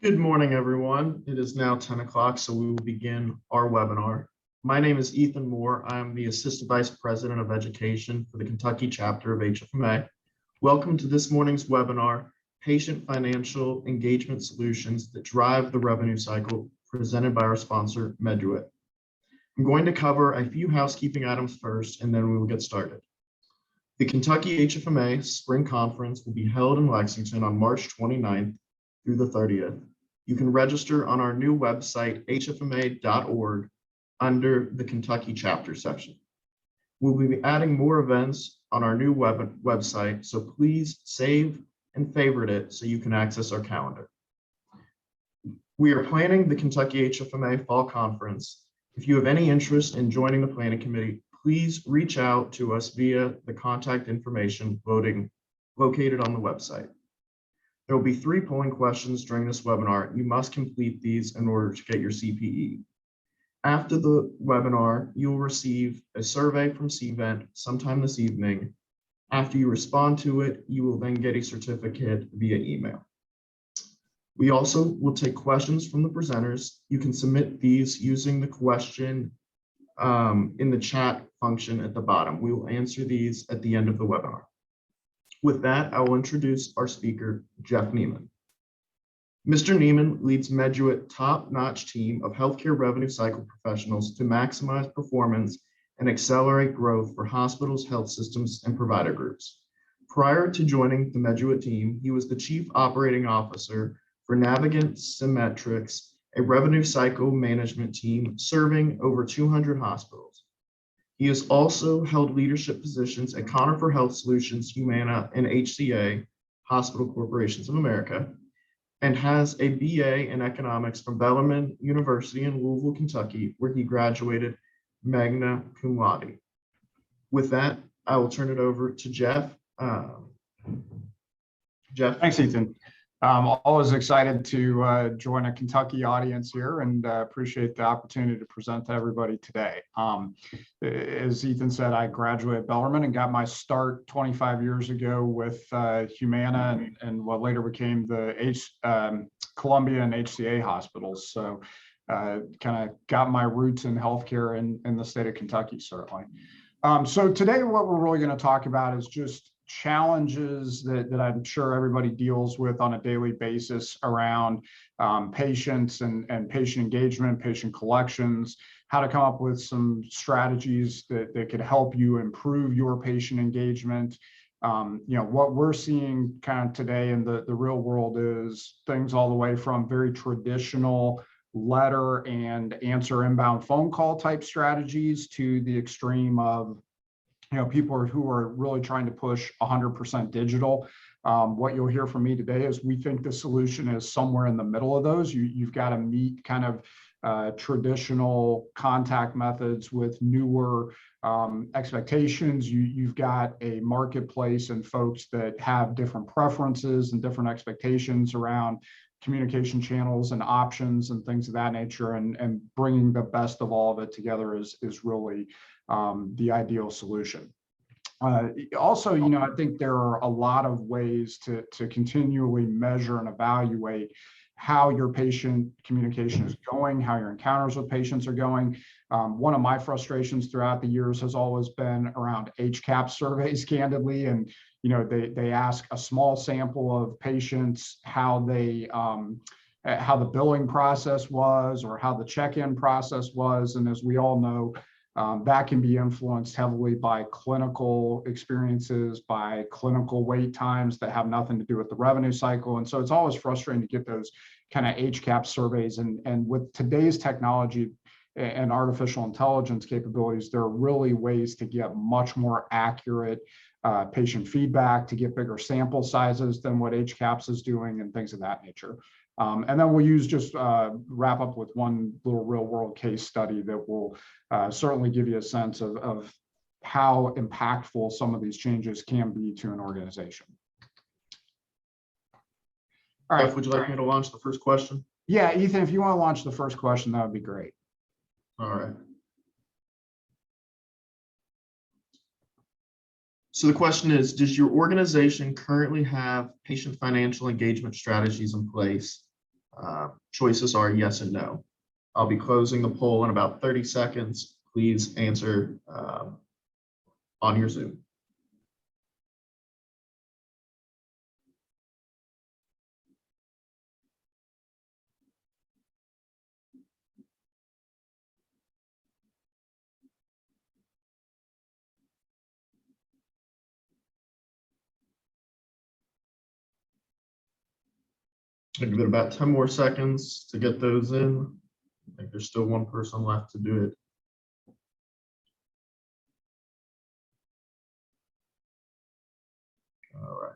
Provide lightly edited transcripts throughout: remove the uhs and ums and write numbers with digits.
Good morning, everyone. It is now 10 o'clock, so we will begin our webinar. My name is Ethan Moore. I'm the Assistant Vice President of Education for the Kentucky chapter of HFMA. Welcome to this morning's webinar, Patient Financial Engagement Solutions that Drive the Revenue Cycle, presented by our sponsor, Meduit. I'm going to cover a few housekeeping items first, and then we will get started. The Kentucky HFMA Spring Conference will be held in Lexington on March 29th through the 30th. You can register on our new website, hfma.org, under the Kentucky chapter section. We'll be adding more events on our new website, so please save and favorite it so you can access our calendar. We are planning the Kentucky HFMA Fall Conference. If you have any interest in joining the planning committee, please reach out to us via the contact information located on the website. There will be 3 polling questions during this webinar. You must complete these in order to get your CPE. After the webinar, you will receive a survey from CVent sometime this evening. After you respond to it, you will then get a certificate via email. We also will take questions from the presenters. You can submit these using the question in the chat function at the bottom. We will answer these at the end of the webinar. With that, I will introduce our speaker, Jeff Neiman. Mr. Neiman leads Meduit's top-notch team of healthcare revenue cycle professionals to maximize performance and accelerate growth for hospitals, health systems, and provider groups. Prior to joining the Meduit team, he was the Chief Operating Officer for Navigant Symmetrics, a revenue cycle management team serving over 200 hospitals. He has also held leadership positions at Conifer Health Solutions, Humana, and HCA, Hospital Corporations of America, and has a BA in economics from Bellarmine University in Louisville, Kentucky, where he graduated magna cum laude. With that, I will turn it over to Jeff. Jeff. Thanks, Ethan. Always excited to join a Kentucky audience here and appreciate the opportunity to present to everybody today. As Ethan said, I graduated Bellarmine and got my start 25 years ago with Humana and what later became the Columbia and HCA hospitals. So kind of got my roots in healthcare in the state of Kentucky, certainly. So today what we're really going to talk about is just challenges that I'm sure everybody deals with on a daily basis around patients and patient engagement, patient collections, how to come up with some strategies that could help you improve your patient engagement. What we're seeing kind of today in the real world is things all the way from very traditional letter and answer inbound phone call type strategies to the extreme of people who are really trying to push 100% digital. What you'll hear from me today is we think the solution is somewhere in the middle of those. You've got to meet kind of traditional contact methods with newer expectations. You've got a marketplace and folks that have different preferences and different expectations around communication channels and options and things of that nature, and bringing the best of all of it together is really the ideal solution. Also, I think there are a lot of ways to continually measure and evaluate how your patient communication is going, how your encounters with patients are going. One of my frustrations throughout the years has always been around HCAP surveys, candidly, and they ask a small sample of patients how the billing process was or how the check-in process was, and as we all know, that can be influenced heavily by clinical experiences, by clinical wait times that have nothing to do with the revenue cycle. And so it's always frustrating to get those kind of HCAP surveys. And with today's technology and artificial intelligence capabilities, there are really ways to get much more accurate patient feedback, to get bigger sample sizes than what HCAPS is doing and things of that nature. And then we'll just wrap up with one little real world case study that will certainly give you a sense of how impactful some of these changes can be to an organization. All right. Jeff, would you like me to launch the first question? Yeah, Ethan, if you want to launch the first question, that would be great. All right. So the question is, does your organization currently have patient financial engagement strategies in place? Choices are yes and no. I'll be closing the poll in about 30 seconds. Please answer on your Zoom. I'll give it about 10 more seconds to get those in. I think there's still one person left to do it. All right.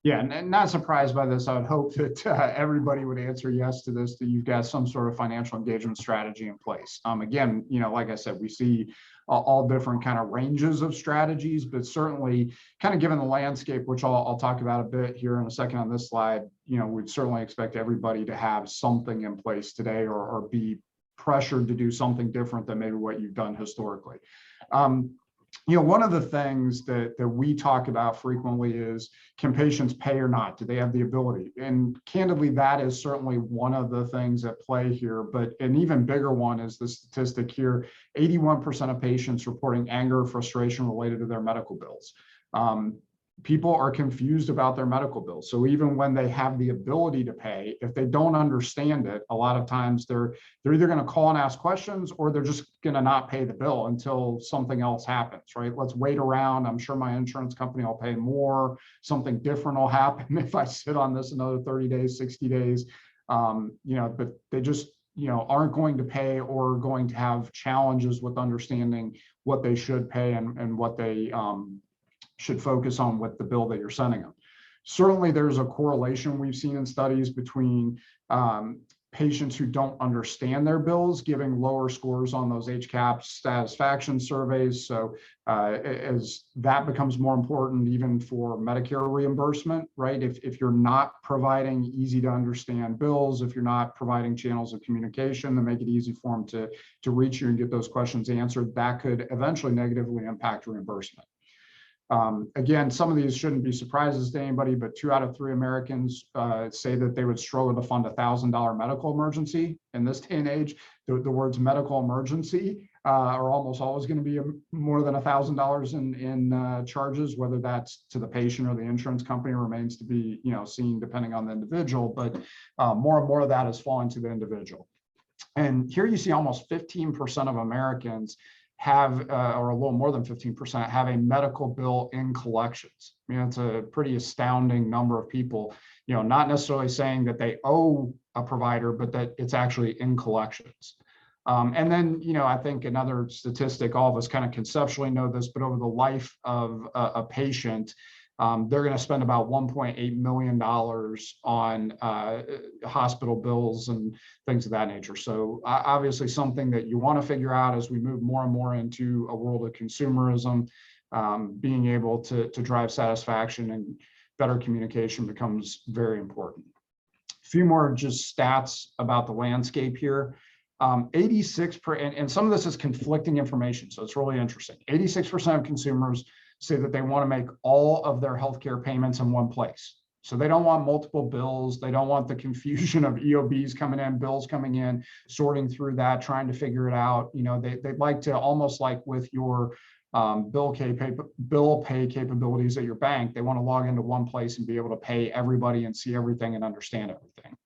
Yeah, and not surprised by this. I would hope that everybody would answer yes to this, that you've got some sort of financial engagement strategy in place. Again, like I said, we see all different kind of ranges of strategies, but certainly kind of given the landscape, which I'll talk about a bit here in a second on this slide, we'd certainly expect everybody to have something in place today or be pressured to do something different than maybe what you've done historically. One of the things that we talk about frequently is, can patients pay or not? Do they have the ability? And candidly, that is certainly one of the things at play here. But an even bigger one is the statistic here: 81% of patients reporting anger or frustration related to their medical bills. People are confused about their medical bills. So even when they have the ability to pay, if they don't understand it, a lot of times they're either going to call and ask questions, or they're just going to not pay the bill until something else happens, right? Let's wait around. I'm sure my insurance company will pay more. Something different will happen if I sit on this another 30 days, 60 days. But they just aren't going to pay, or going to have challenges with understanding what they should pay and what they should focus on with the bill that you're sending them. Certainly, there's a correlation we've seen in studies between patients who don't understand their bills giving lower scores on those HCAHPS satisfaction surveys. So as that becomes more important, even for Medicare reimbursement, right? If you're not providing easy to understand bills, if you're not providing channels of communication that make it easy for them to reach you and get those questions answered, that could eventually negatively impact reimbursement. Again, some of these shouldn't be surprises to anybody, but 2 out of 3 Americans say that they would struggle to fund a $1,000 medical emergency. In this day and age, the words medical emergency are almost always going to be more than $1,000 in charges, whether that's to the patient or the insurance company remains to be seen depending on the individual. But more and more of that is falling to the individual. And here you see almost 15% of Americans have, or a little more than 15%, have a medical bill in collections. It's a pretty astounding number of people, not necessarily saying that they owe a provider, but that it's actually in collections. And then, I think another statistic, all of us kind of conceptually know this, but over the life of a patient, they're going to spend about $1.8 million on hospital bills and things of that nature. So obviously something that you want to figure out as we move more and more into a world of consumerism, being able to drive satisfaction and better communication becomes very important. A few more just stats about the landscape here. 86%, and some of this is conflicting information, so it's really interesting. 86% of consumers say that they want to make all of their healthcare payments in one place. So they don't want multiple bills. They don't want the confusion of EOBs coming in, bills coming in, sorting through that, trying to figure it out. They'd like to, almost like with your bill pay capabilities at your bank, they want to log into one place and be able to pay everybody and see everything and understand everything.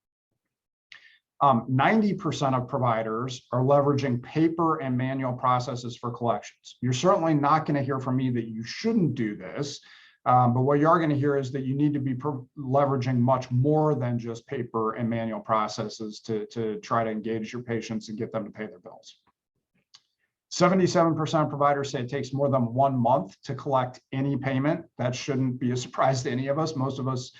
90% of providers are leveraging paper and manual processes for collections. You're certainly not going to hear from me that you shouldn't do this, but what you are going to hear is that you need to be leveraging much more than just paper and manual processes to try to engage your patients and get them to pay their bills. 77% of providers say it takes more than 1 month to collect any payment. That shouldn't be a surprise to any of us. Most of us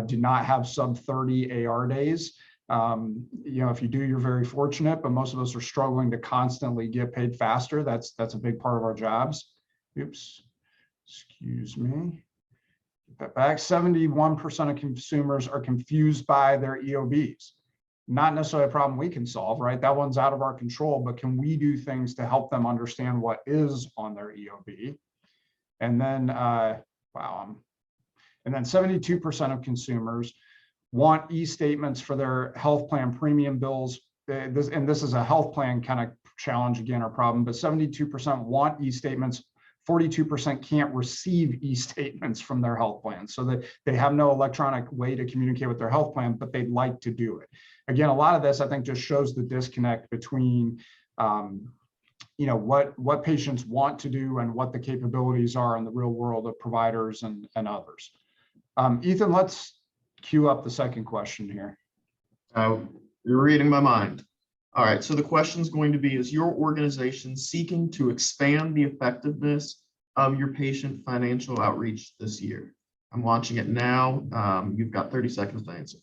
do not have sub 30 AR days. If you do, you're very fortunate, but most of us are struggling to constantly get paid faster. That's a big part of our jobs. Oops, excuse me. Get that back. 71% of consumers are confused by their EOBs. Not necessarily a problem we can solve, right? That one's out of our control, but can we do things to help them understand what is on their EOB? And then, wow, And then 72% of consumers want e-statements for their health plan premium bills. This is a health plan kind of challenge again or problem, but 72% want e-statements. 42% can't receive e-statements from their health plan. So that they have no electronic way to communicate with their health plan, but they'd like to do it. Again, a lot of this, I think, just shows the disconnect between what patients want to do and what the capabilities are in the real world of providers and others. Ethan, let's queue up the second question here. You're reading my mind. All right, so the question is going to be, is your organization seeking to expand the effectiveness of your patient financial outreach this year? I'm launching it now. You've got 30 seconds to answer.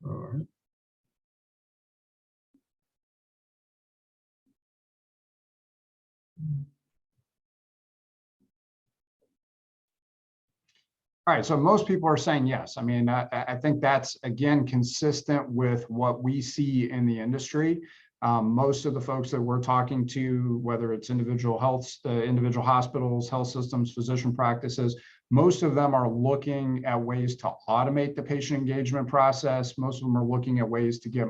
All right. All right, so most people are saying yes. I mean, I think that's, again, consistent with what we see in the industry. Most of the folks that we're talking to, whether it's individual hospitals, health systems, physician practices, most of them are looking at ways to automate the patient engagement process. Most of them are looking at ways to get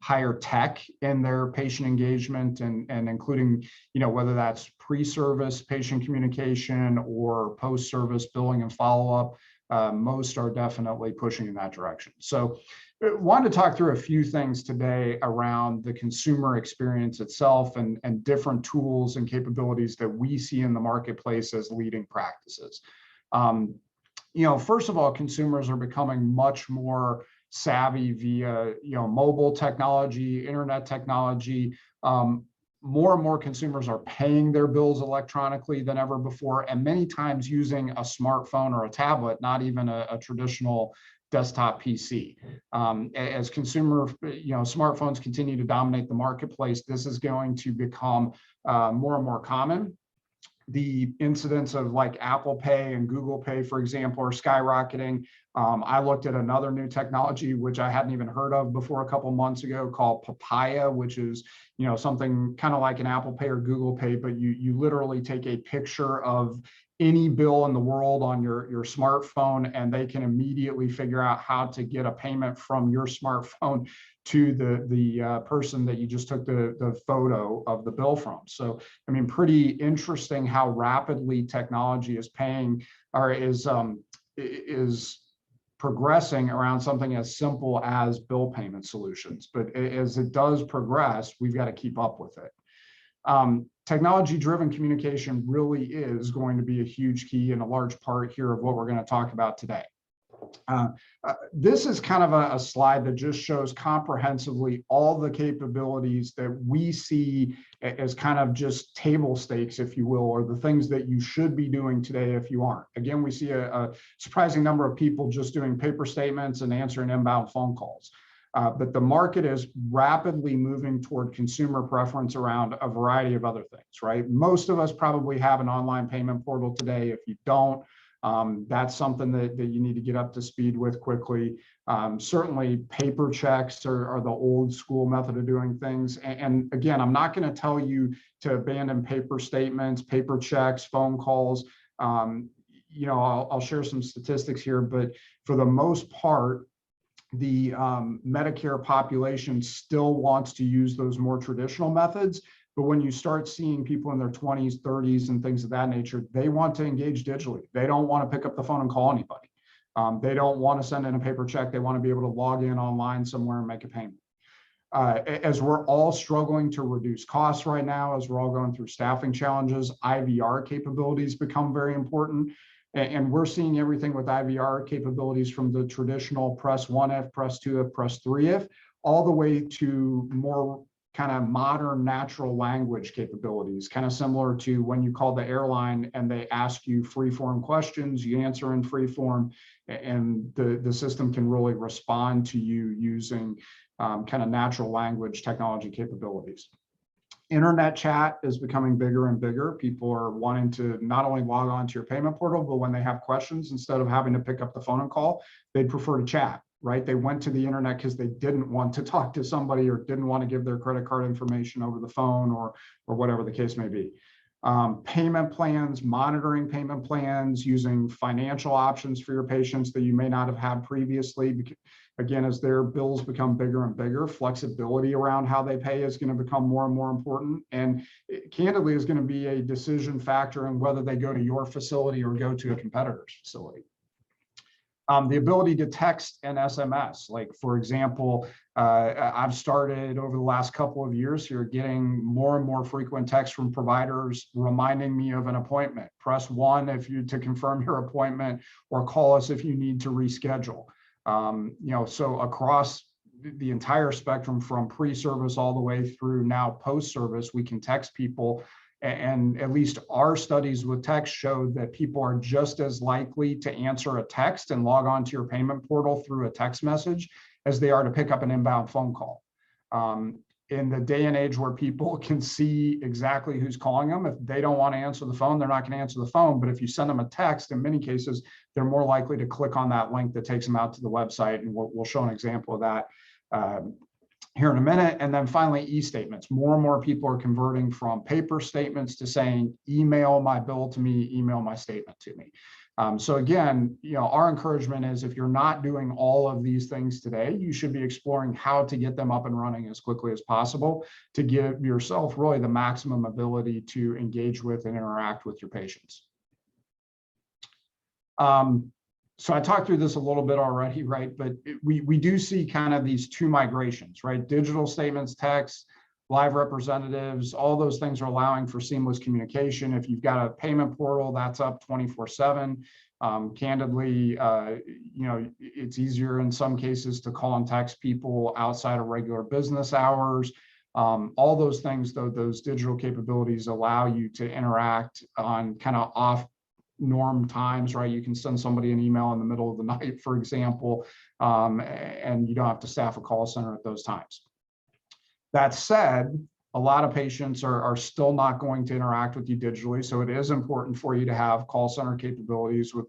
higher tech in their patient engagement and including, whether that's pre-service patient communication or post-service billing and follow-up. Most are definitely pushing in that direction. So I wanted to talk through a few things today around the consumer experience itself and different tools and capabilities that we see in the marketplace as leading practices. First of all, consumers are becoming much more savvy via mobile technology, internet technology. More and more consumers are paying their bills electronically than ever before, and many times using a smartphone or a tablet, not even a traditional desktop PC. As smartphones continue to dominate the marketplace, this is going to become more and more common. The incidence of like Apple Pay and Google Pay, for example, are skyrocketing. I looked at another new technology, which I hadn't even heard of before a couple months ago, called Papaya, which is something kind of like an Apple Pay or Google Pay, but you literally take a picture of any bill in the world on your smartphone, and they can immediately figure out how to get a payment from your smartphone to the person that you just took the photo of the bill from. So, I mean, pretty interesting how rapidly technology is progressing around something as simple as bill payment solutions. But as it does progress, we've got to keep up with it. Technology-driven communication really is going to be a huge key and a large part here of what we're going to talk about today. This is kind of a slide that just shows comprehensively all the capabilities that we see as kind of just table stakes, if you will, or the things that you should be doing today if you aren't. Again, we see a surprising number of people just doing paper statements and answering inbound phone calls. But the market is rapidly moving toward consumer preference around a variety of other things, right? Most of us probably have an online payment portal today. If you don't, that's something that you need to get up to speed with quickly. Certainly paper checks are the old school method of doing things. And again, I'm not going to tell you to abandon paper statements, paper checks, phone calls. I'll share some statistics here, but for the most part, the Medicare population still wants to use those more traditional methods. But when you start seeing people in their 20s, 30s, and things of that nature, they want to engage digitally. They don't want to pick up the phone and call anybody. They don't want to send in a paper check. They want to be able to log in online somewhere and make a payment. As we're all struggling to reduce costs right now, as we're all going through staffing challenges, IVR capabilities become very important. And we're seeing everything with IVR capabilities from the traditional press 1F, press 2F, press 3F, all the way to more kind of modern natural language capabilities, kind of similar to when you call the airline and they ask you free-form questions, you answer in free-form, and the system can really respond to you using kind of natural language technology capabilities. Internet chat is becoming bigger and bigger. People are wanting to not only log on to your payment portal, but when they have questions, instead of having to pick up the phone and call, they prefer to chat, right? They went to the internet because they didn't want to talk to somebody or didn't want to give their credit card information over the phone or whatever the case may be. Payment plans, monitoring payment plans, using financial options for your patients that you may not have had previously. Again, as their bills become bigger and bigger, flexibility around how they pay is going to become more and more important. And it, candidly, is going to be a decision factor in whether they go to your facility or go to a competitor's facility. The ability to text and SMS, like for example, I've started over the last couple of years here getting more and more frequent texts from providers reminding me of an appointment. Press 1 if you to confirm your appointment, or call us if you need to reschedule. So across the entire spectrum from pre-service all the way through now post-service, we can text people. And at least our studies with text showed that people are just as likely to answer a text and log on to your payment portal through a text message as they are to pick up an inbound phone call. In the day and age where people can see exactly who's calling them, if they don't want to answer the phone, they're not going to answer the phone. But if you send them a text, in many cases, they're more likely to click on that link that takes them out to the website. And we'll show an example of that here in a minute. And then finally, e-statements. More and more people are converting from paper statements to saying, email my bill to me, email my statement to me. So again, our encouragement is if you're not doing all of these things today, you should be exploring how to get them up and running as quickly as possible to give yourself really the maximum ability to engage with and interact with your patients. So I talked through this a little bit already, right? But we do see kind of these two migrations, right? Digital statements, text, live representatives, all those things are allowing for seamless communication. If you've got a payment portal, that's up 24/7. Candidly, it's easier in some cases to call and text people outside of regular business hours. All those things, though, those digital capabilities allow you to interact on kind of off norm times, right? You can send somebody an email in the middle of the night, for example, and you don't have to staff a call center at those times. That said, a lot of patients are still not going to interact with you digitally. So it is important for you to have call center capabilities with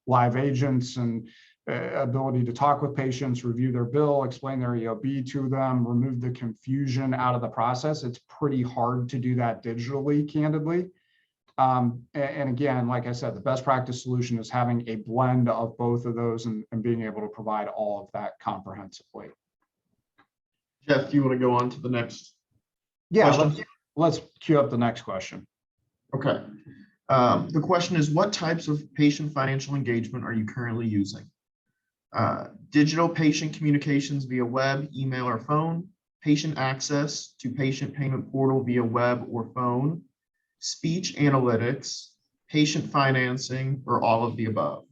live agents and ability to talk with patients, review their bill, explain their EOB to them, remove the confusion out of the process. It's pretty hard to do that digitally, candidly. And again, like I said, the best practice solution is having a blend of both of those and being able to provide all of that comprehensively. Jeff, do you want to go on to the next? Yeah, let's queue up the next question. Okay. The question is, what types of patient financial engagement are you currently using? Digital patient communications via web, email, or phone, patient access to patient payment portal via web or phone, speech analytics, patient financing, or all of the above?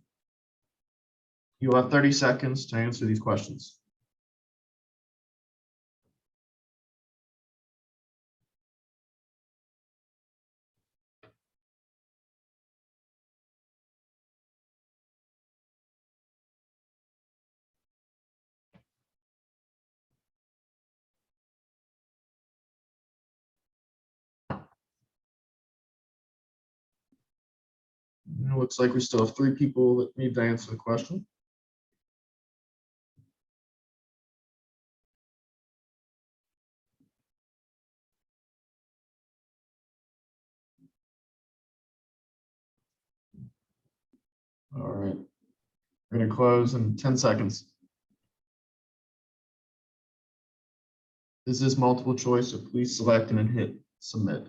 You'll have 30 seconds to answer these questions. It looks like we still have 3 people that need to answer the question. All right, we're going to close in 10 seconds. This is multiple choice, so please select and then hit submit.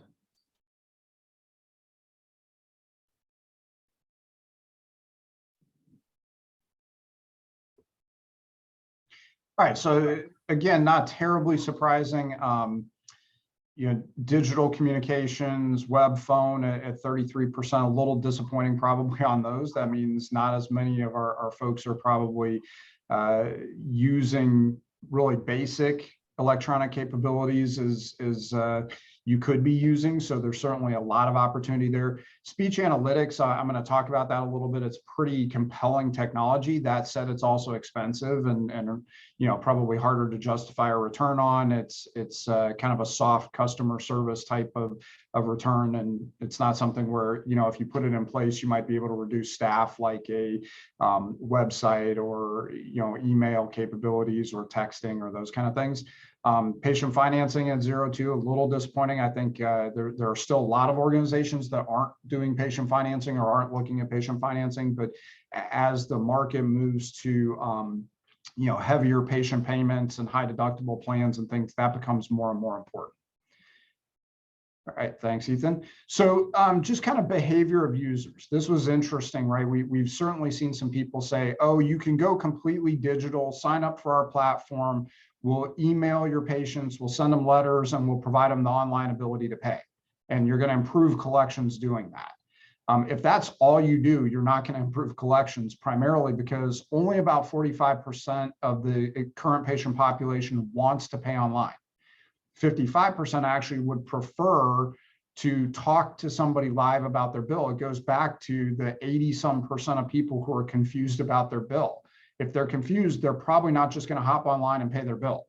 All right, so again, not terribly surprising. Digital communications, web, phone at 33%, a little disappointing probably on those. That means not as many of our folks are probably using really basic electronic capabilities as you could be using. So there's certainly a lot of opportunity there. Speech analytics, I'm going to talk about that a little bit. It's pretty compelling technology. That said, it's also expensive and probably harder to justify a return on. It's kind of a soft customer service type of return, and it's not something where if you put it in place, you might be able to reduce staff like a website or email capabilities or texting or those kind of things. Patient financing at 0-2, a little disappointing. I think there are still a lot of organizations that aren't doing patient financing or aren't looking at patient financing, but as the market moves to heavier patient payments and high deductible plans and things, that becomes more and more important. All right, thanks, Ethan. So just kind of behavior of users. This was interesting, right? We've certainly seen some people say, oh, you can go completely digital, sign up for our platform. We'll email your patients, we'll send them letters, and we'll provide them the online ability to pay. And you're going to improve collections doing that. If that's all you do, you're not going to improve collections, primarily because only about 45% of the current patient population wants to pay online. 55% actually would prefer to talk to somebody live about their bill. It goes back to the 80-some% of people who are confused about their bill. If they're confused, they're probably not just going to hop online and pay their bill.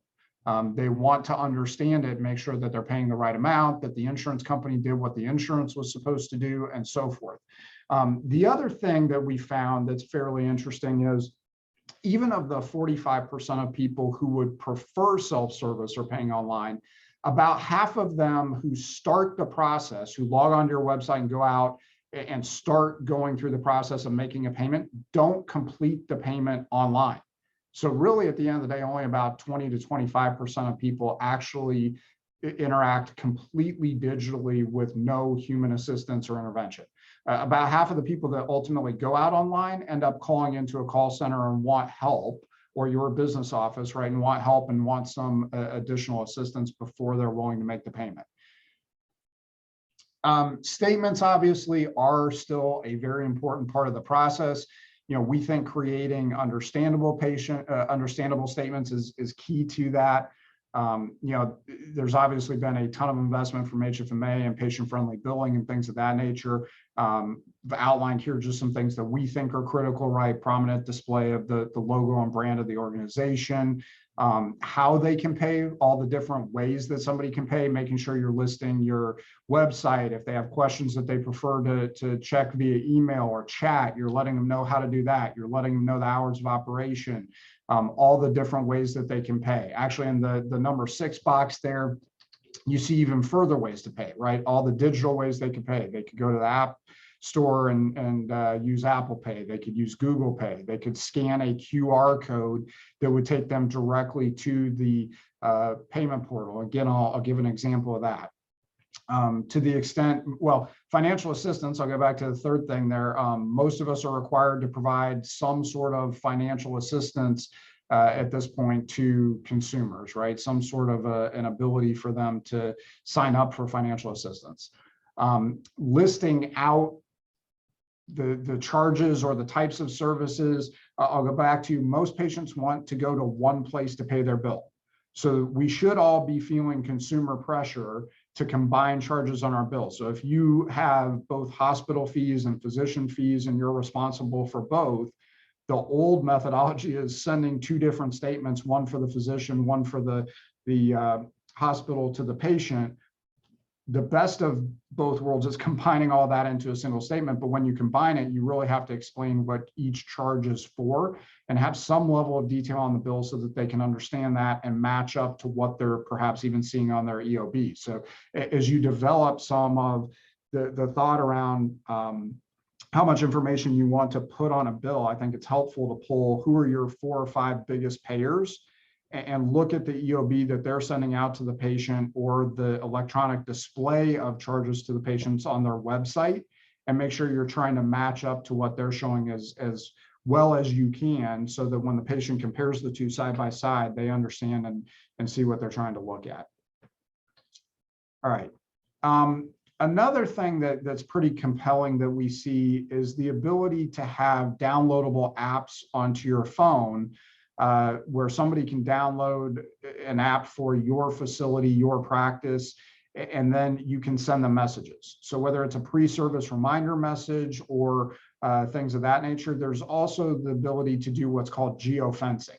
They want to understand it, make sure that they're paying the right amount, that the insurance company did what the insurance was supposed to do, and so forth. The other thing that we found that's fairly interesting is even of the 45% of people who would prefer self-service or paying online, about half of them who start the process, who log onto your website and go out and start going through the process of making a payment, don't complete the payment online. So really, at the end of the day, only about 20 to 25% of people actually interact completely digitally with no human assistance or intervention. About half of the people that ultimately go out online end up calling into a call center and want help, or your business office, right, and want help and want some additional assistance before they're willing to make the payment. Statements obviously are still a very important part of the process. We think creating understandable statements is key to that. There's obviously been a ton of investment from HFMA and patient-friendly billing and things of that nature. I've outlined here just some things that we think are critical, right? Prominent display of the logo and brand of the organization, how they can pay, all the different ways that somebody can pay, making sure you're listing your website. If they have questions that they prefer to check via email or chat, you're letting them know how to do that. You're letting them know the hours of operation, all the different ways that they can pay. Actually, in the number 6 box there, you see even further ways to pay, right? All the digital ways they can pay. They could go to the app store and use Apple Pay. They could use Google Pay. They could scan a QR code that would take them directly to the payment portal. Again, I'll give an example of that. To the extent, well, financial assistance, I'll go back to the third thing there. Most of us are required to provide some sort of financial assistance at this point to consumers, right? Some sort of an ability for them to sign up for financial assistance. Listing out the charges or the types of services, I'll go back to most patients want to go to one place to pay their bill. So we should all be feeling consumer pressure to combine charges on our bill. So if you have both hospital fees and physician fees and you're responsible for both, the old methodology is sending 2 different statements, one for the physician, one for the hospital to the patient. The best of both worlds is combining all that into a single statement. But when you combine it, you really have to explain what each charge is for and have some level of detail on the bill so that they can understand that and match up to what they're perhaps even seeing on their EOB. So as you develop some of the thought around how much information you want to put on a bill, I think it's helpful to pull who are your 4 or 5 biggest payers and look at the EOB that they're sending out to the patient or the electronic display of charges to the patients on their website, and make sure you're trying to match up to what they're showing as well as you can, so that when the patient compares the 2 side by side, they understand and see what they're trying to look at. All right. Another thing that's pretty compelling that we see is the ability to have downloadable apps onto your phone, where somebody can download an app for your facility, your practice, and then you can send them messages. So whether it's a pre-service reminder message or things of that nature, there's also the ability to do what's called geofencing.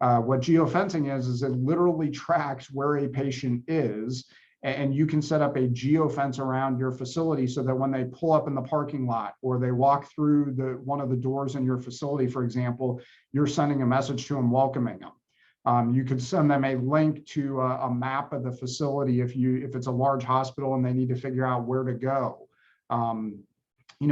What geofencing is it literally tracks where a patient is, and you can set up a geofence around your facility so that when they pull up in the parking lot or they walk through one of the doors in your facility, for example, you're sending a message to them welcoming them. You could send them a link to a map of the facility if it's a large hospital and they need to figure out where to go.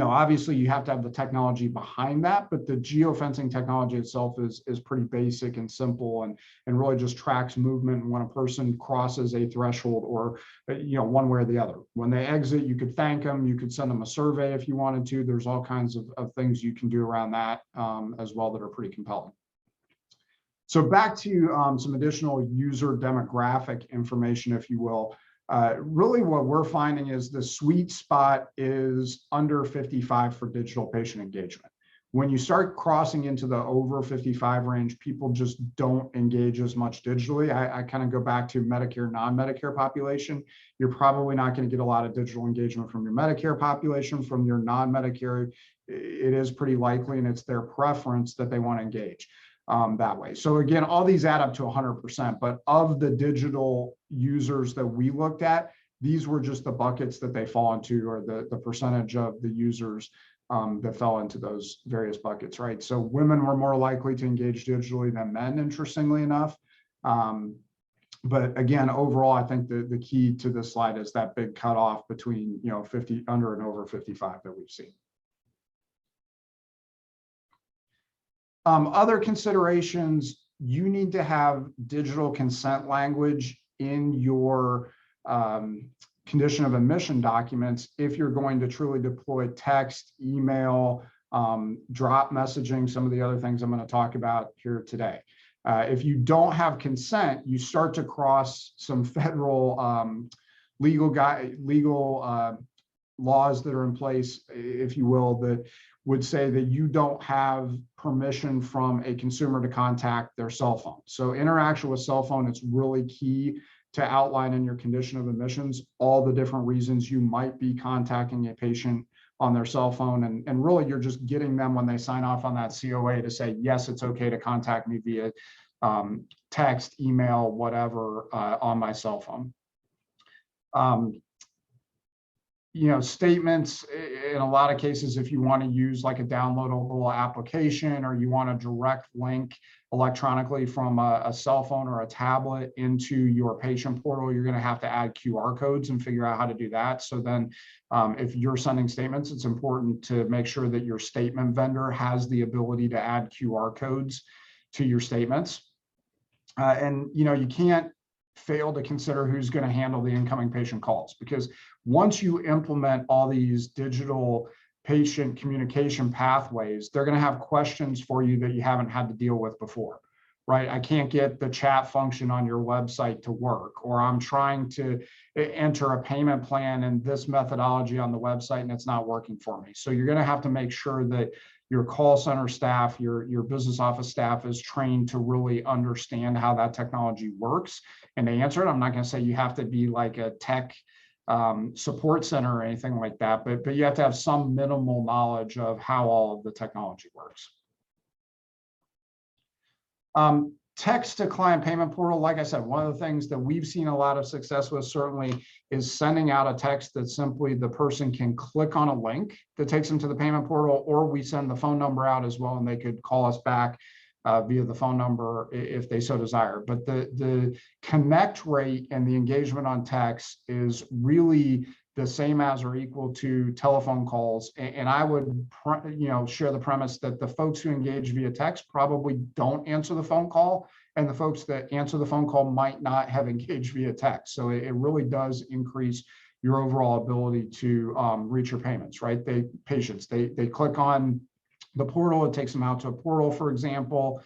Obviously you have to have the technology behind that, but the geofencing technology itself is pretty basic and simple and really just tracks movement when a person crosses a threshold or, one way or the other. When they exit, you could thank them, you could send them a survey if you wanted to. There's all kinds of things you can do around that as well that are pretty compelling. So back to some additional user demographic information, if you will. Really what we're finding is the sweet spot is under 55 for digital patient engagement. When you start crossing into the over 55 range, people just don't engage as much digitally. I kind of go back to Medicare, non-Medicare population. You're probably not going to get a lot of digital engagement from your Medicare population. From your non-Medicare, it is pretty likely, and it's their preference that they want to engage that way. So again, all these add up to 100%, but of the digital users that we looked at, these were just the buckets that they fall into, or the percentage of the users that fell into those various buckets, right? So women were more likely to engage digitally than men, interestingly enough. But again, overall, I think the key to this slide is that big cutoff between 50 under and over 55 that we've seen. Other considerations, you need to have digital consent language in your condition of admission documents if you're going to truly deploy text, email, drop messaging, some of the other things I'm going to talk about here today. If you don't have consent, you start to cross some federal legal laws that are in place, if you will, that would say that you don't have permission from a consumer to contact their cell phone. So interaction with cell phone, it's really key to outline in your condition of admissions all the different reasons you might be contacting a patient on their cell phone. And really, you're just getting them when they sign off on that COA to say, yes, it's okay to contact me via text, email, whatever, on my cell phone. Statements, in a lot of cases, if you want to use like a downloadable application or you want a direct link electronically from a cell phone or a tablet into your patient portal, you're going to have to add QR codes and figure out how to do that. So then if you're sending statements, it's important to make sure that your statement vendor has the ability to add QR codes to your statements. And you can't fail to consider who's going to handle the incoming patient calls, because once you implement all these digital patient communication pathways, they're going to have questions for you that you haven't had to deal with before, right? I can't get the chat function on your website to work, or I'm trying to enter a payment plan and this methodology on the website and it's not working for me. So you're going to have to make sure that your call center staff, your business office staff is trained to really understand how that technology works and to answer it. I'm not going to say you have to be like a tech support center or anything like that, but you have to have some minimal knowledge of how all of the technology works. Text to client payment portal, like I said, one of the things that we've seen a lot of success with certainly is sending out a text that simply the person can click on a link that takes them to the payment portal, or we send the phone number out as well and they could call us back via the phone number if they so desire. But the connect rate and the engagement on text is really the same as or equal to telephone calls. And I would share the premise that the folks who engage via text probably don't answer the phone call, and the folks that answer the phone call might not have engaged via text. So it really does increase your overall ability to reach your payments, right? Patients click on the portal, it takes them out to a portal, for example,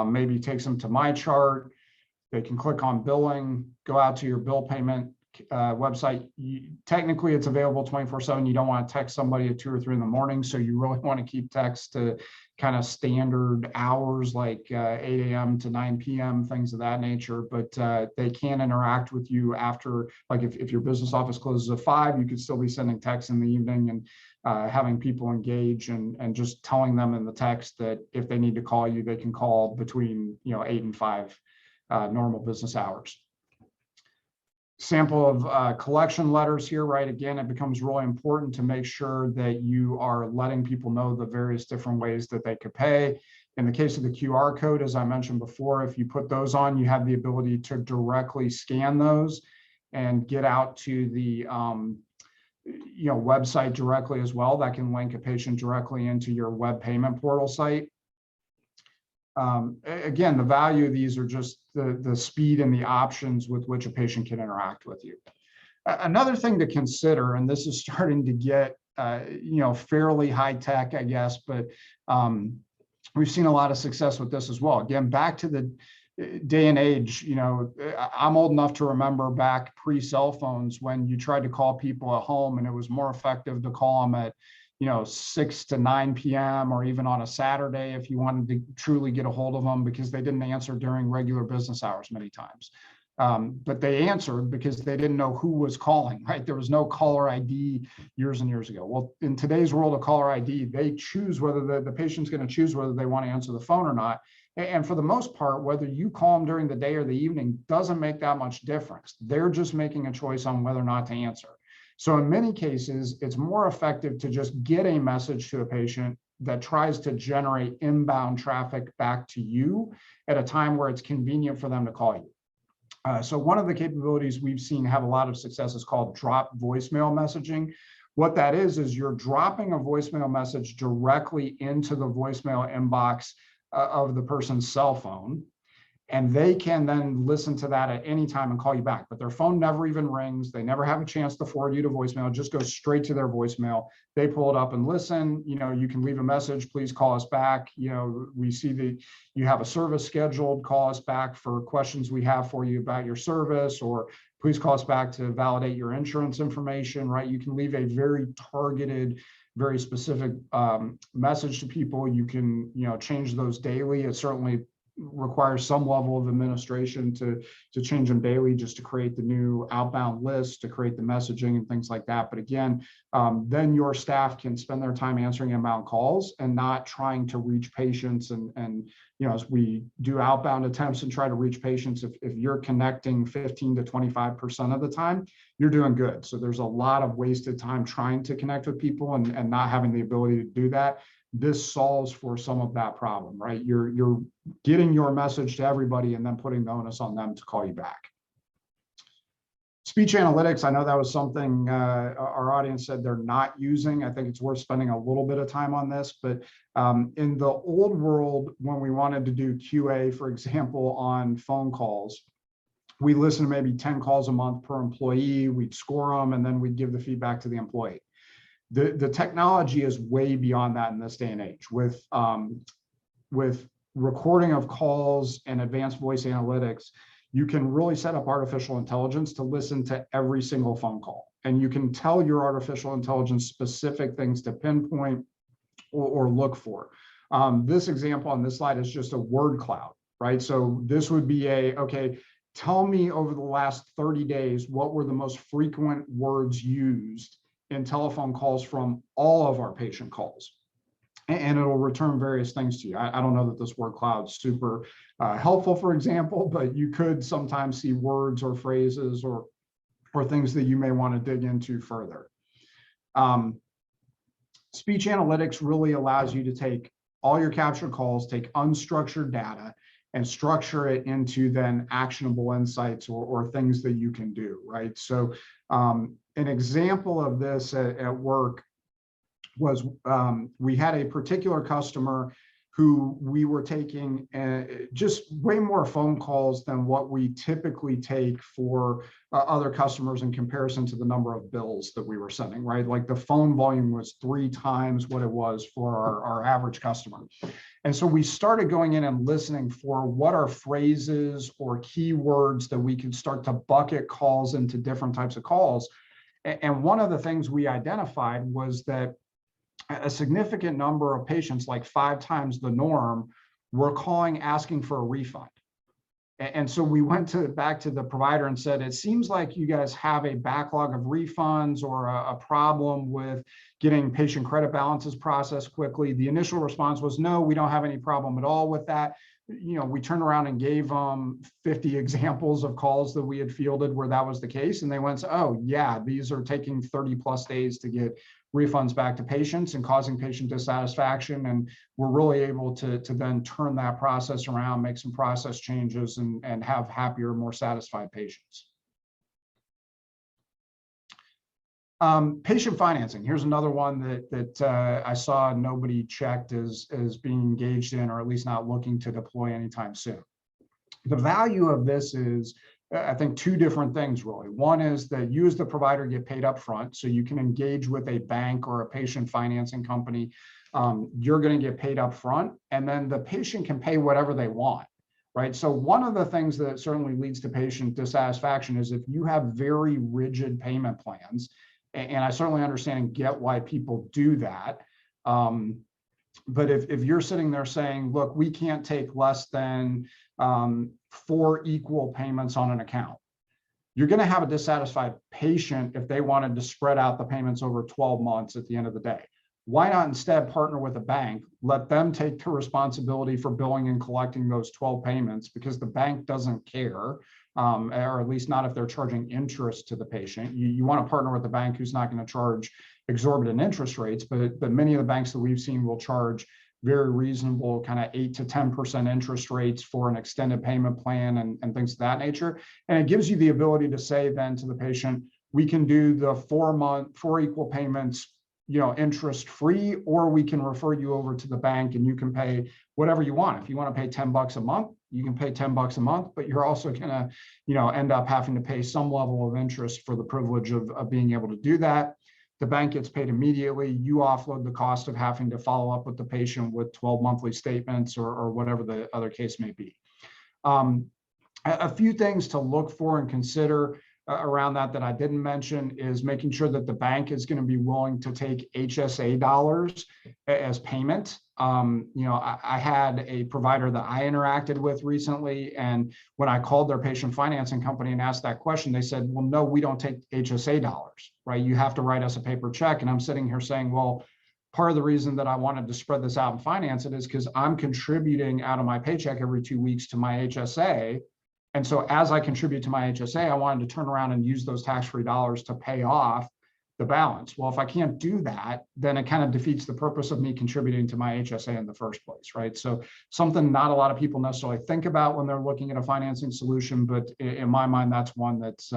maybe takes them to My Chart. They can click on billing, go out to your bill payment website. Technically, it's available 24/7. You don't want to text somebody at 2 or 3 in the morning, so you really want to keep text to kind of standard hours like 8 a.m. to 9 p.m., things of that nature, but they can interact with you after, like if your business office closes at 5, you could still be sending texts in the evening and having people engage and just telling them in the text that if they need to call you, they can call between 8 and 5 normal business hours. Sample of collection letters here, right? Again, it becomes really important to make sure that you are letting people know the various different ways that they could pay. In the case of the QR code, as I mentioned before, if you put those on, you have the ability to directly scan those and get out to the website directly as well. That can link a patient directly into your web payment portal site. Again, the value of these are just the speed and the options with which a patient can interact with you. Another thing to consider, and this is starting to get fairly high tech, I guess, but we've seen a lot of success with this as well. Again, back to the day and age, I'm old enough to remember back pre-cell phones when you tried to call people at home and it was more effective to call them at 6 to 9 p.m. or even on a Saturday if you wanted to truly get a hold of them, because they didn't answer during regular business hours many times. But they answered because they didn't know who was calling, right? There was no caller ID years and years ago. Well, in today's world of caller ID, they choose whether the patient's going to choose whether they want to answer the phone or not. And for the most part, whether you call them during the day or the evening doesn't make that much difference. They're just making a choice on whether or not to answer. So in many cases, it's more effective to just get a message to a patient that tries to generate inbound traffic back to you at a time where it's convenient for them to call you. So one of the capabilities we've seen have a lot of success is called drop voicemail messaging. What that is you're dropping a voicemail message directly into the voicemail inbox of the person's cell phone. And they can then listen to that at any time and call you back. But their phone never even rings. They never have a chance to forward you to voicemail. It just goes straight to their voicemail. They pull it up and listen. You can leave a message. Please call us back. We see that you have a service scheduled. Call us back for questions we have for you about your service, or please call us back to validate your insurance information, right? You can leave a very targeted, very specific message to people. You can, change those daily. It certainly requires some level of administration to change them daily, just to create the new outbound list, to create the messaging and things like that. But again, then your staff can spend their time answering inbound calls and not trying to reach patients. And as we do outbound attempts and try to reach patients, if you're connecting 15 to 25% of the time, you're doing good. So there's a lot of wasted time trying to connect with people and not having the ability to do that. This solves for some of that problem, right? You're getting your message to everybody and then putting the onus on them to call you back. Speech analytics, I know that was something our audience said they're not using. I think it's worth spending a little bit of time on this, but in the old world, when we wanted to do QA, for example, on phone calls, we listened to maybe 10 calls a month per employee, we'd score them, and then we'd give the feedback to the employee. The technology is way beyond that in this day and age. With recording of calls and advanced voice analytics, you can really set up artificial intelligence to listen to every single phone call. And you can tell your artificial intelligence specific things to pinpoint or look for. This example on this slide is just a word cloud, right? So this would be okay, tell me over the last 30 days, what were the most frequent words used in telephone calls from all of our patient calls, and it'll return various things to you. I don't know that this word cloud is super helpful, for example, but you could sometimes see words or phrases or things that you may want to dig into further. Speech analytics really allows you to take all your captured calls, take unstructured data, and structure it into then actionable insights or things that you can do, right? So an example of this at work was we had a particular customer who we were taking just way more phone calls than what we typically take for other customers in comparison to the number of bills that we were sending, right? Like the phone volume was 3 times what it was for our average customer. And so we started going in and listening for what are phrases or keywords that we could start to bucket calls into different types of calls. And one of the things we identified was that a significant number of patients, like 5 times the norm, were calling asking for a refund. And so we went back to the provider and said, it seems like you guys have a backlog of refunds or a problem with getting patient credit balances processed quickly. The initial response was, no, we don't have any problem at all with that. We turned around and gave them 50 examples of calls that we had fielded where that was the case. And they went, oh yeah, these are taking 30+ days to get refunds back to patients and causing patient dissatisfaction. And we're really able to then turn that process around, make some process changes, and have happier, more satisfied patients. Patient financing. Here's another one that I saw nobody checked as being engaged in, or at least not looking to deploy anytime soon. The value of this is, I think, 2 different things really. One is that you as the provider get paid up front, so you can engage with a bank or a patient financing company. You're going to get paid up front, and then the patient can pay whatever they want, right? So one of the things that certainly leads to patient dissatisfaction is if you have very rigid payment plans, and I certainly understand and get why people do that. But if you're sitting there saying, look, we can't take less than 4 equal payments on an account, you're going to have a dissatisfied patient if they wanted to spread out the payments over 12 months at the end of the day. Why not instead partner with a bank, let them take the responsibility for billing and collecting those 12 payments, because the bank doesn't care, or at least not if they're charging interest to the patient. You want to partner with a bank who's not going to charge exorbitant interest rates, but many of the banks that we've seen will charge very reasonable kind of 8 to 10% interest rates for an extended payment plan and things of that nature. And it gives you the ability to say then to the patient, we can do the 4 equal payments, interest free, or we can refer you over to the bank and you can pay whatever you want. If you want to pay $10 a month, you can pay $10 a month, but you're also going to, end up having to pay some level of interest for the privilege of being able to do that. The bank gets paid immediately. You offload the cost of having to follow up with the patient with 12 monthly statements or whatever the other case may be. A few things to look for and consider around that I didn't mention is making sure that the bank is going to be willing to take HSA dollars as payment. I had a provider that I interacted with recently, and when I called their patient financing company and asked that question, they said, well, no, we don't take HSA dollars, right? You have to write us a paper check. And I'm sitting here saying, well, part of the reason that I wanted to spread this out and finance it is because I'm contributing out of my paycheck every 2 weeks to my HSA. And so as I contribute to my HSA, I wanted to turn around and use those tax-free dollars to pay off the balance. Well, if I can't do that, then it kind of defeats the purpose of me contributing to my HSA in the first place, right? So something not a lot of people necessarily think about when they're looking at a financing solution, but in my mind, that's one that's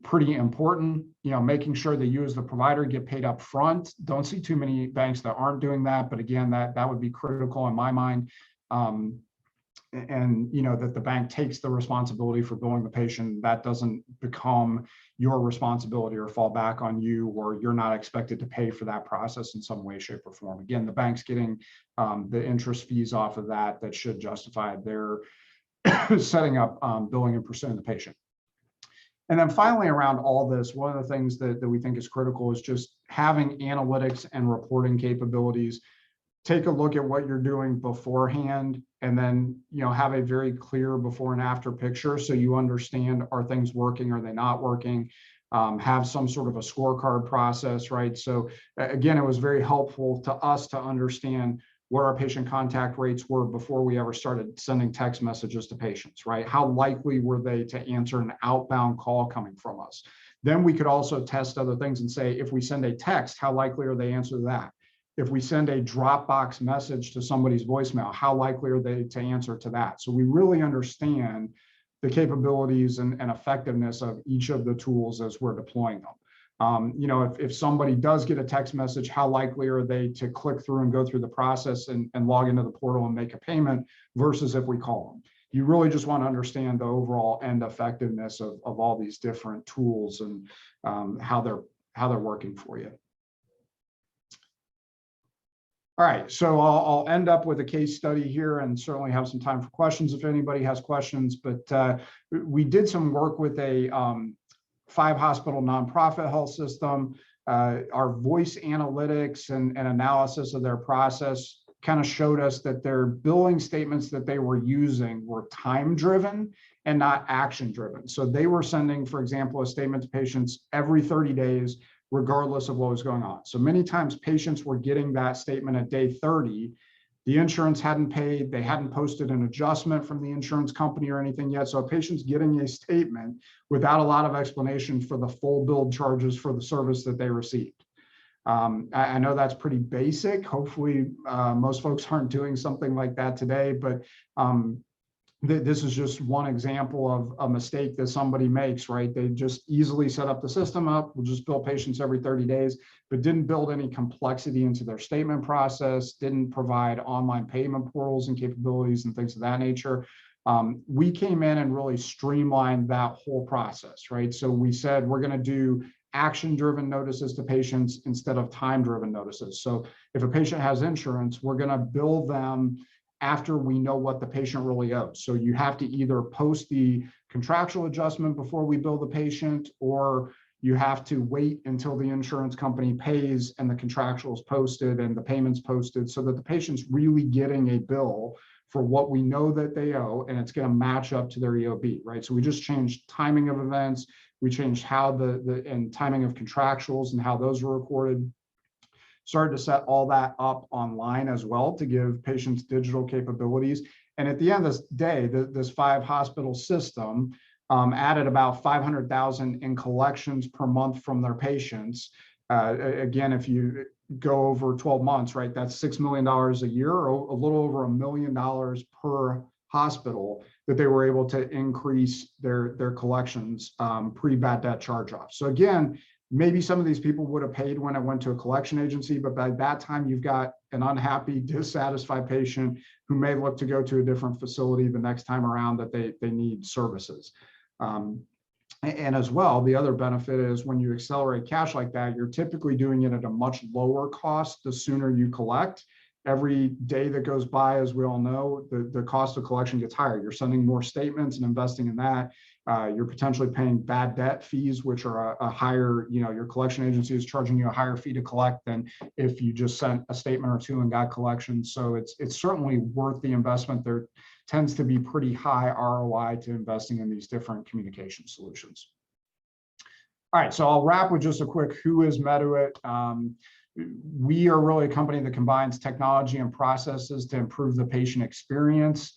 pretty important. Making sure that you as the provider get paid up front. Don't see too many banks that aren't doing that, but again, that would be critical in my mind. And that the bank takes the responsibility for billing the patient. That doesn't become your responsibility or fall back on you, or you're not expected to pay for that process in some way, shape, or form. Again, the bank's getting the interest fees off of that should justify their setting up billing and pursuing the patient. And then finally, around all this, one of the things that we think is critical is just having analytics and reporting capabilities. Take a look at what you're doing beforehand, and then have a very clear before and after picture, so you understand, are things working, are they not working? Have some sort of a scorecard process, right? So again, it was very helpful to us to understand what our patient contact rates were before we ever started sending text messages to patients, right? How likely were they to answer an outbound call coming from us? Then we could also test other things and say, if we send a text, how likely are they to answer that? If we send a Dropbox message to somebody's voicemail, how likely are they to answer to that? So we really understand the capabilities and effectiveness of each of the tools as we're deploying them. If somebody does get a text message, how likely are they to click through and go through the process and log into the portal and make a payment versus if we call them? You really just want to understand the overall end effectiveness of all these different tools and how they're working for you. All right, so I'll end up with a case study here and certainly have some time for questions if anybody has questions. But we did some work with a 5-hospital nonprofit health system. Our voice analytics and analysis of their process kind of showed us that their billing statements that they were using were time driven and not action driven. So they were sending, for example, a statement to patients every 30 days, regardless of what was going on. So many times patients were getting that statement at day 30. The insurance hadn't paid, they hadn't posted an adjustment from the insurance company or anything yet. So a patient's getting a statement without a lot of explanation for the full billed charges for the service that they received. I know that's pretty basic. Hopefully, most folks aren't doing something like that today, but this is just one example of a mistake that somebody makes, right? They just easily set up the system up. We'll just bill patients every 30 days, but didn't build any complexity into their statement process, didn't provide online payment portals and capabilities and things of that nature. We came in and really streamlined that whole process, right? So we said, we're going to do action-driven notices to patients instead of time-driven notices. So if a patient has insurance, we're going to bill them after we know what the patient really owes. So you have to either post the contractual adjustment before we bill the patient, or you have to wait until the insurance company pays and the contractual is posted and the payment's posted, so that the patient's really getting a bill for what we know that they owe, and it's going to match up to their EOB, right? So we just changed timing of events. We changed how and timing of contractuals and how those were recorded. Started to set all that up online as well to give patients digital capabilities. And at the end of this day, this 5-hospital system added about $500,000 in collections per month from their patients. Again, if you go over 12 months, right, that's $6 million a year, or a little over $1 million per hospital that they were able to increase their collections pre-bad debt charge-off. So again, maybe some of these people would have paid when it went to a collection agency, but by that time you've got an unhappy, dissatisfied patient who may look to go to a different facility the next time around that they need services. And as well, the other benefit is when you accelerate cash like that, you're typically doing it at a much lower cost the sooner you collect. Every day that goes by, as we all know, the cost of collection gets higher. You're sending more statements and investing in that. You're potentially paying bad debt fees, which are a higher, your collection agency is charging you a higher fee to collect than if you just sent a statement or two and got collections. So it's certainly worth the investment. There tends to be pretty high ROI to investing in these different communication solutions. All right, so I'll wrap with just a quick, who is Meduit? We are really a company that combines technology and processes to improve the patient experience.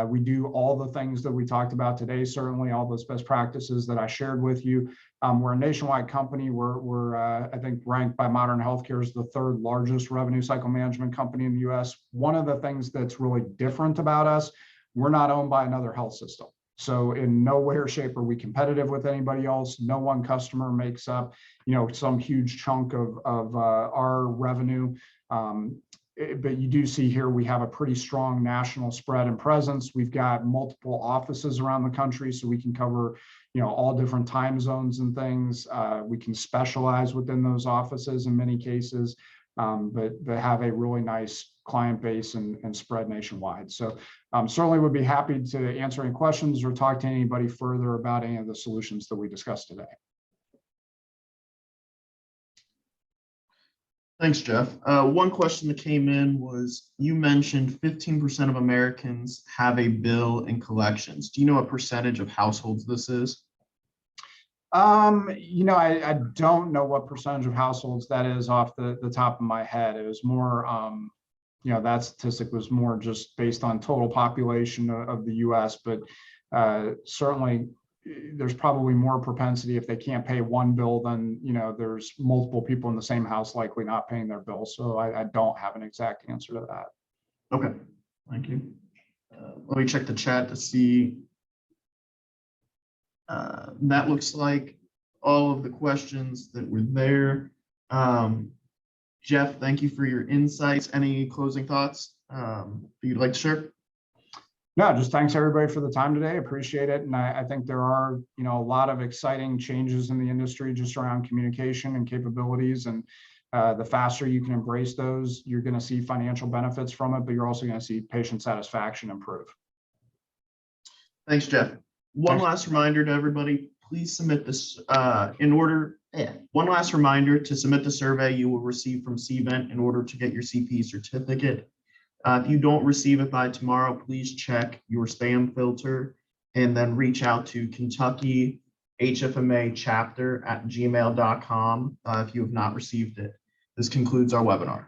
We do all the things that we talked about today, certainly all those best practices that I shared with you. We're a nationwide company. We're I think, ranked by Modern Healthcare as the 3rd largest revenue cycle management company in the US. One of the things that's really different about us, we're not owned by another health system. So in no way or shape are we competitive with anybody else. No one customer makes up, some huge chunk of our revenue. But you do see here we have a pretty strong national spread and presence. We've got multiple offices around the country, so we can cover, all different time zones and things. We can specialize within those offices in many cases, but they have a really nice client base and spread nationwide. So certainly would be happy to answer any questions or talk to anybody further about any of the solutions that we discussed today. Thanks, Jeff. One question that came in was, you mentioned 15% of Americans have a bill in collections. Do you know what percentage of households this is? I don't know what percentage of households that is off the top of my head. It was more, that statistic was more just based on total population of the US, but certainly there's probably more propensity if they can't pay one bill than, there's multiple people in the same house likely not paying their bill. So I don't have an exact answer to that. Okay, thank you. Let me check the chat to see. That looks like all of the questions that were there. Jeff, thank you for your insights. Any closing thoughts that you'd like to share? No, just thanks everybody for the time today. Appreciate it. And I think there are, a lot of exciting changes in the industry just around communication and capabilities. And the faster you can embrace those, you're going to see financial benefits from it, but you're also going to see patient satisfaction improve. Thanks, Jeff. One last reminder to everybody, please submit this in order Yeah. One last reminder, to submit the survey you will receive from CVent in order to get your CP certificate. If you don't receive it by tomorrow, please check your spam filter and then reach out to Kentucky HFMA chapter at gmail.com if you have not received it. This concludes our webinar.